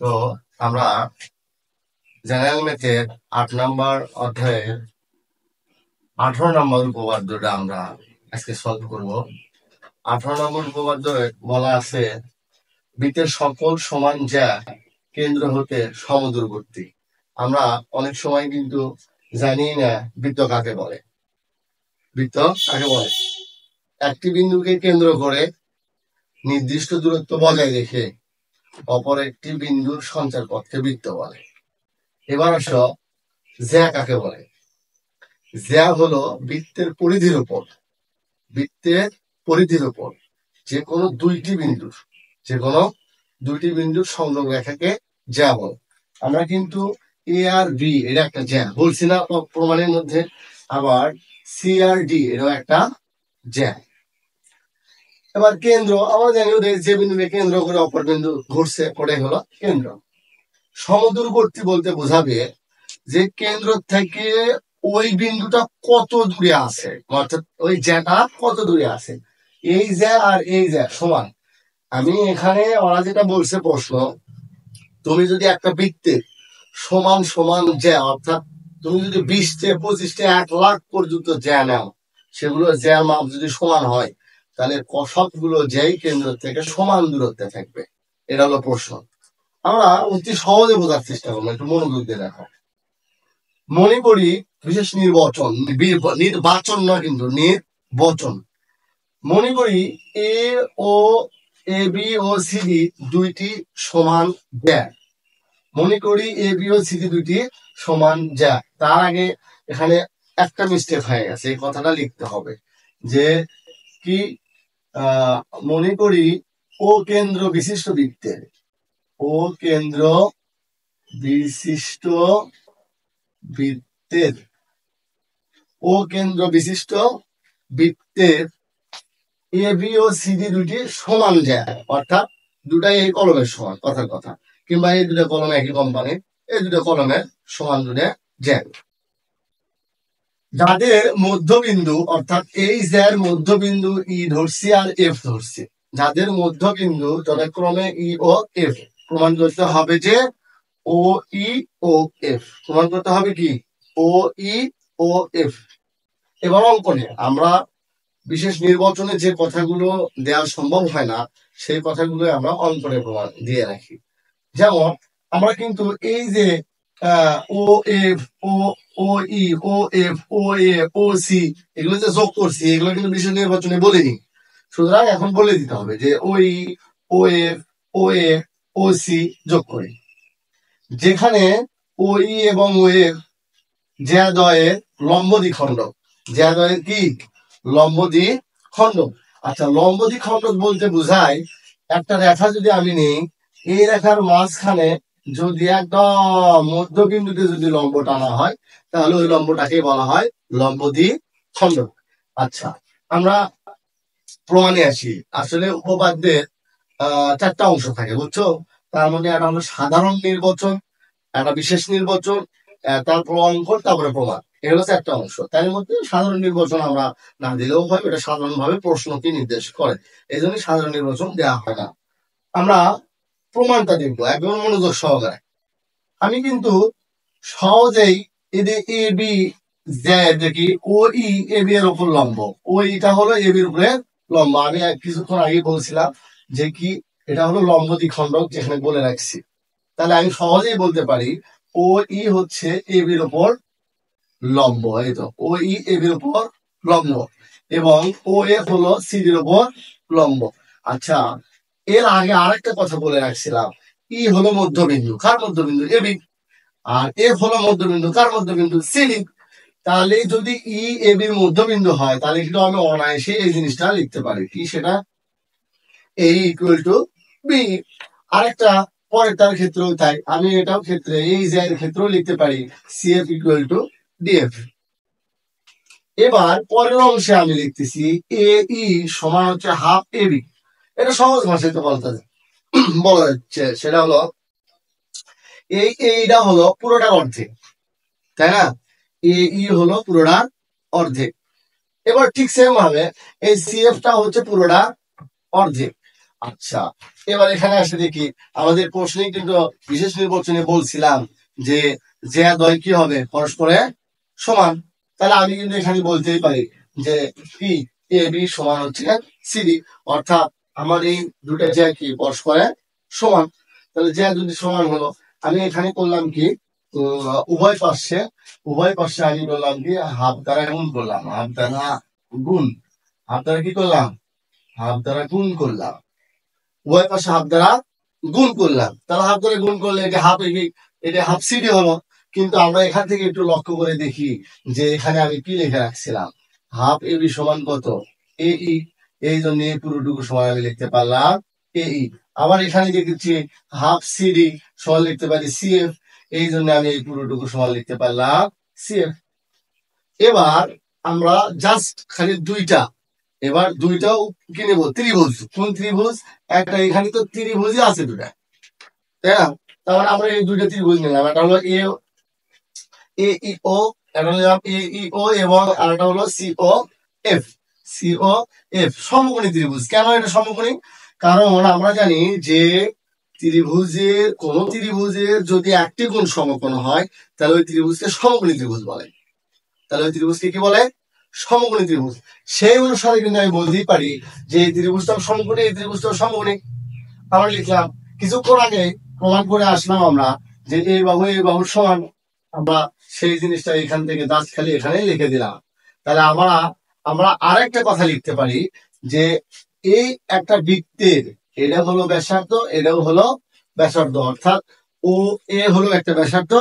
তো আমরা জেনারেল ম্যাথের 8 নম্বর অধ্যায়ের 18 নম্বর উপপাদ্যটা আমরা আজকে সলভ করব। 18 নম্বর উপপাদ্য বলা আছে বৃত্তের সকল সমান জ্যা কেন্দ্র হতে সমদূরবর্তী। আমরা অনেক সময় কিন্তু জানি না বৃত্ত কাকে বলে। বৃত্ত কাকে বলে? একটি বিন্দুকে কেন্দ্র করে নির্দিষ্ট দূরত্ব বজায় রেখে অপর একটি বিন্দুর সঞ্চার পথকে বৃত্ত বলে। এবার আসো জ্যা কাকে বলে। জ্যা হলো বৃত্তের পরিধির উপর যে কোনো দুইটি বিন্দুর সংযোগ রেখাকে জ্যা বলে। আমরা কিন্তু এ আর বি এটা একটা জ্যা বলছি না প্রমাণের মধ্যে, আবার সি আর ডি এটাও একটা জ্যা। এবার কেন্দ্র আমরা জানি যে বিন্দুকে কেন্দ্র করে অপর বিন্দু ঘুরছে ওটাই হলো কেন্দ্র। সমদূরবর্তী বলতে বোঝাবে যে কেন্দ্র থেকে ওই বিন্দুটা কত দূরে আছে, অর্থাৎ ওই জ্যাটা কত দূরে আছে। এই জ্যা আর এই জ্যা সমান। আমি এখানে ওরা যেটা বলছে প্রশ্ন, তুমি যদি একটা বৃত্তের সমান সমান জ্যা, অর্থাৎ তুমি যদি 20-25 1 লাখ পর্যন্ত জ্যা নাও, সেগুলো জ্যা মাপ যদি সমান হয় তাহলে সবগুলো জ্যাই কেন্দ্র থেকে সমান দূরত্বে থাকবে। এটা হলো প্রশ্ন। আমরা অতি সহজে বোঝার চেষ্টা করবো, একটু মনোযোগ দিয়ে দেখো। মনে করি বিশেষ নির্বাচন নয় কিন্তু নির্বচন। মনে করি এ ও A B O C D দুইটি সমান জ্যা। মনে করি A B O C D দুইটি সমান জ্যা। তার আগে এখানে একটা মিস্টেক হয়ে গেছে, এই কথাটা লিখতে হবে যে কি মনে করি ও কেন্দ্র বিশিষ্ট বৃত্তের A B O C D দুইটি সমান জ্যা, অর্থাৎ দুটাই এই কলমের সমান, কথার কথা, কিংবা এই দুটো কলম একই কোম্পানির, এই দুটো কলমের সমান দুটো জ্যা। যাদের মধ্যবিন্দু, অর্থাৎ এই জ্যার মধ্যবিন্দু ই ধরছি আর এফ ধরছি, যাদের মধ্যবিন্দু যথাক্রমে ই ও এফ, প্রমাণ করতে হবে যে ও ই ও এফ, প্রমাণ করতে হবে কি ও ই ও এফ। এবার অঙ্কনে আমরা বিশেষ নির্বাচনে যে কথাগুলো দেওয়া সম্ভব হয় না সেই কথাগুলো আমরা অঙ্কনে প্রমাণ দিয়ে রাখি। যেমন আমরা কিন্তু এই যে ও এফ ও ও ই ও এফ ও এ ও সি এগুলো যে যোগ করছি, এগুলো কিন্তু বিশেষ নির্বাচনে বলিনি। সুতরাং এখন বলে দিতে হবে যে ও ই ও এফ ও এ ও সি যোগ করি। যেখানে ও ই এবং ও এফ জ্যাদ্বয়ের লম্ব দ্বিখণ্ডক, জ্যাদ্বয়ের কি লম্ব দ্বিখণ্ডক। আচ্ছা, লম্ব দ্বিখণ্ডক বলতে বোঝায় একটা রেখা যদি আমি নিই, এই রেখার মাঝখানে যদি একদম মধ্যবিন্দুতে যদি লম্ব টানা হয় তাহলে ওই লম্বটাকে বলা হয় লম্ব দ্বিখণ্ডক। আচ্ছা, আমরা প্রমাণে আসি। আসলে উপপাদ্যের 4টা অংশ থাকে, বুঝছো? তার মধ্যে একটা হলো সাধারণ নির্বাচন, একটা বিশেষ নির্বাচন, তারপর অঙ্কন, তারপরে প্রমাণ। এগুলো 4টা অংশ। তার মধ্যে সাধারণ নির্বাচন আমরা না দিলেও হয়, এটা সাধারণভাবে প্রশ্নকে নির্দেশ করে, এই জন্য সাধারণ নির্বাচন দেওয়া হয় না। আমরা প্রমাণটা দেখবো একদম মনোযোগ সহকারে। আমি কিন্তু সহজেই এদের এ বি দেখি ও ই এ বি এর উপর লম্ব, ও ইটা হলো এ বির উপরে লম্ব। আমি কিছুক্ষণ আগে বলছিলাম যে কি এটা হলো লম্ব দ্বিখণ্ডক, যেখানে বলে রাখছি। তাহলে আমি সহজেই বলতে পারি ও ই হচ্ছে এ বির উপর লম্ব, এই তো ও ই এ বির উপর লম্ব, এবং ও এফ হলো সি ডির উপর লম্ব। আচ্ছা, এর আগে আরেকটা কথা বলে রাখছিলাম, ই হলো মধ্যবিন্দু, কার মধ্যবিন্দু এ বি, আর এফ হলো মধ্যবিন্দু, কার মধ্যবিন্দু সি ডি। তাহলে যদি ই এ বির মধ্যবিন্দু হয় তাহলে কিন্তু আমি অনায়াসে এই জিনিসটা লিখতে পারি, কি সেটা এ ইকুয়াল টু বি। আরেকটা পরেরটার ক্ষেত্রেও তাই, আমি এটাও ক্ষেত্রে এই এর ক্ষেত্রেও লিখতে পারি C F equal to DF. এবার পরের অংশে আমি লিখতেছি এ ই সমান হচ্ছে হাফ এ বি। এটা সহজ ভাষায় তো বলা যাচ্ছে, সেটা হলো এইটা হলো পুরোটার অর্ধেক, তাই না? এ ই হলো পুরোটার অর্ধেক। এবার ঠিক সেম ভাবে এই সিএফ টা হচ্ছে পুরোটা অর্ধেক। আচ্ছা, এবার এখানে আসে দেখি আমাদের প্রশ্নে কিন্তু বিশেষ নির্বাচনে বলছিলাম যে দ্বয় কি হবে পরস্পরে সমান। তাহলে আমি কিন্তু এখানে বলতেই পারি যে কি এ বি সমান হচ্ছে সিডি, অর্থাৎ আমার এই দুটা জ্যা কি পরস্পরে সমান। তাহলে জ্যা যদি সমান হলো, আমি এখানে করলাম কি উভয় পাশে আমি বললাম কি হাফ দ্বারা গুণ করলাম, গুণ হাফ দ্বারা কি করলাম, হাফ দ্বারা গুণ করলাম, উভয় পাশে হাফ দ্বারা গুণ করলাম। তাহলে হাফ দ্বারা গুণ করলে এটা হাফ সিডি হলো। কিন্তু আমরা এখান থেকে একটু লক্ষ্য করে দেখি যে এখানে আমি কি লিখে রাখছিলাম, হাফ এ বি সমান কত এ ই, এই জন্য এই পুরোটুকু সমান আমি লিখতে পারলাম এ ই। আবার এখানে দেখেছি হাফ সিডি সমান লিখতে পারি সিএফ, এই জন্য আমি এই পুরোটুকু সমান লিখতে পারলাম সিএফ। এবার আমরা জাস্ট খালি এবার দুইটাও কি নেবো, ত্রিভুজ। কোন ত্রিভুজ? একটা এখানে তো ত্রিভুজই আছে দুটা, তাই না? তারপর আমরা এই দুইটা ত্রিভুজ নিলাম, একটা হলো এ ই ও, একটা হলো এ ই ও এবং আরেকটা হলো এফ সিও এফ। সমকোণী ত্রিভুজ। কেন এটা সমকোণী? কারণ আমরা জানি যে কোন ত্রিভুজের যদি একটি কোণ সমকোণ হয় তাহলে ওই ত্রিভুজকে সমকোণী ত্রিভুজ বলে। তাহলে ওই ত্রিভুজকে কি বলে? সমকোণী ত্রিভুজ। সেই অনুসারে কিন্তু আমি বলতেই পারি যে এই ত্রিভুজটাও সমকোণী, এই ত্রিভুজটাও সমকোণী। আমরা লিখলাম, কিছুক্ষণ আগে প্রমাণ করে আসলাম আমরা যে এই বাহুর সমান। আমরা সেই জিনিসটা এখান থেকে জাস্ট খালি এখানে লিখে দিলাম। তাহলে আমরা আরেকটা কথা লিখতে পারি যে এই একটা বৃত্তের এটা হলো ব্যাসার্ধ, এটাও হলো ব্যাসার্ধ, অর্থাৎ ও এ হলো একটা ব্যাসার্ধ,